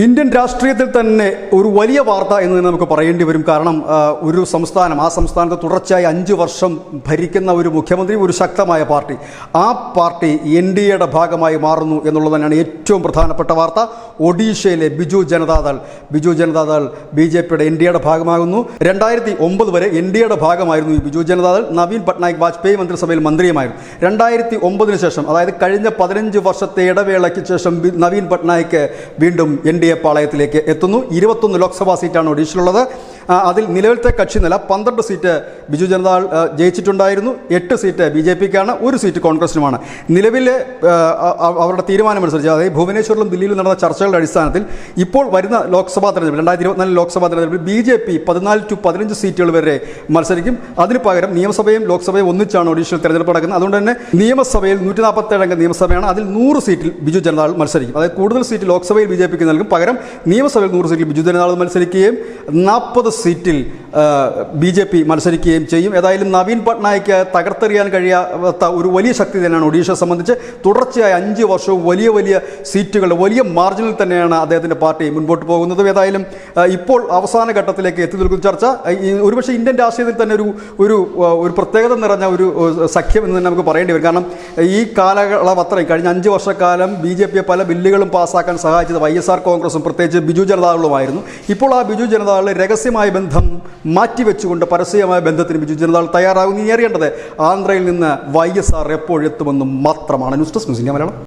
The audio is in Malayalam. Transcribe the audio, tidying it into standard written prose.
ഇന്ത്യൻ രാഷ്ട്രീയത്തിൽ തന്നെ ഒരു വലിയ വാർത്ത എന്ന് നമുക്ക് പറയേണ്ടി വരും. കാരണം ഒരു സംസ്ഥാനം, ആ സംസ്ഥാനത്ത് തുടർച്ചയായി 5 വർഷം ഭരിക്കുന്ന ഒരു മുഖ്യമന്ത്രി, ഒരു ശക്തമായ പാർട്ടി, ആ പാർട്ടി NDAയുടെ ഭാഗമായി മാറുന്നു എന്നുള്ളത് തന്നെയാണ് ഏറ്റവും പ്രധാനപ്പെട്ട വാർത്ത. ഒഡീഷയിലെ ബിജു ജനതാദൾ BJPയുടെ NDAയുടെ ഭാഗമാകുന്നു. 2009 വരെ NDAയുടെ ഭാഗമായിരുന്നു ഈ ബിജു ജനതാദൾ. നവീൻ പട്നായിക് വാജ്പേയി മന്ത്രിസഭയിൽ മന്ത്രിയുമായിരുന്നു. 2009 ശേഷം, അതായത് കഴിഞ്ഞ 15 വർഷത്തെ ഇടവേളയ്ക്ക് ശേഷം നവീൻ പട്നായിക് വീണ്ടും NDA പാളയത്തിലേക്ക് എത്തുന്നു. 21 ലോക്സഭാ സീറ്റാണ് ഒഡീഷയിലുള്ളത്. അതിൽ നിലവിലത്തെ കക്ഷി നില 12 സീറ്റ് ബിജു ജനതാദൾ ജയിച്ചിട്ടുണ്ടായിരുന്നു. 8 സീറ്റ് BJPക്കാണ്, 1 സീറ്റ് കോൺഗ്രസിനുമാണ്. നിലവിലെ അവരുടെ തീരുമാനമനുസരിച്ച്, അതായത് ഭുവനേശ്വറിലും ദില്ലിയിലും നടന്ന ചർച്ചകളുടെ അടിസ്ഥാനത്തിൽ ഇപ്പോൾ വരുന്ന ലോക്സഭാ തെരഞ്ഞെടുപ്പ് 2024 ലോക്സഭാ തെരഞ്ഞെടുപ്പിൽ BJP 14 to 15 സീറ്റുകൾ വരെ മത്സരിക്കും. അതിന് പകരം നിയമസഭയും ലോക്സഭയും ഒന്നിച്ചാണ് ഒഡീഷയിൽ തെരഞ്ഞെടുപ്പ് നടക്കുന്നത്. അതുകൊണ്ട് തന്നെ നിയമസഭയിൽ 147 അംഗ നിയമസഭയാണ്. അതിൽ 100 സീറ്റിൽ ബിജു ജനതാദൾ മത്സരിക്കും. അതായത് കൂടുതൽ സീറ്റ് ലോക്സഭയിൽ BJPക്ക് നൽകും. പകരം നിയമസഭയിൽ 100 സീറ്റിൽ ബിജു ജനതാദൾ മത്സരിക്കുകയും 40 സീറ്റിൽ BJP മത്സരിക്കുകയും ചെയ്യും. ഏതായാലും നവീൻ പട്നായിക്ക് തകർത്തെറിയാൻ കഴിയാത്ത ഒരു വലിയ ശക്തി തന്നെയാണ് ഒഡീഷയെ സംബന്ധിച്ച്. തുടർച്ചയായ 5 വർഷവും വലിയ സീറ്റുകളുടെ വലിയ മാർജിനിൽ തന്നെയാണ് അദ്ദേഹത്തിൻ്റെ പാർട്ടി മുൻപോട്ട് പോകുന്നത്. ഏതായാലും ഇപ്പോൾ അവസാന ഘട്ടത്തിലേക്ക് എത്തി നിൽക്കുന്ന ചർച്ച ഒരുപക്ഷെ ഇന്ത്യൻ രാഷ്ട്രീയത്തിൽ തന്നെ ഒരു പ്രത്യേകത നിറഞ്ഞ ഒരു സഖ്യം എന്ന് തന്നെ നമുക്ക് പറയേണ്ടി വരും. കാരണം ഈ കാലയളവ് അത്രയും കഴിഞ്ഞ 5 വർഷക്കാലം BJPയെ പല ബില്ലുകളും പാസ്സാക്കാൻ സഹായിച്ചത് YSR കോൺഗ്രസും പ്രത്യേകിച്ച് ബിജു ജനതാദളുമായിരുന്നു. ഇപ്പോൾ ആ ബിജു ജനതാദൾ രഹസ്യമായ ബന്ധം മാറ്റിവെച്ചുകൊണ്ട് പരസ്യമായ ബന്ധത്തിന് ബിജു ജനതാദൾ തയ്യാറാകും. ഇനി അറിയേണ്ടത് ആന്ധ്രയിൽ നിന്ന് YSR എപ്പോഴെത്തുമെന്നും മാത്രമാണ്. News desk news India Malayalam.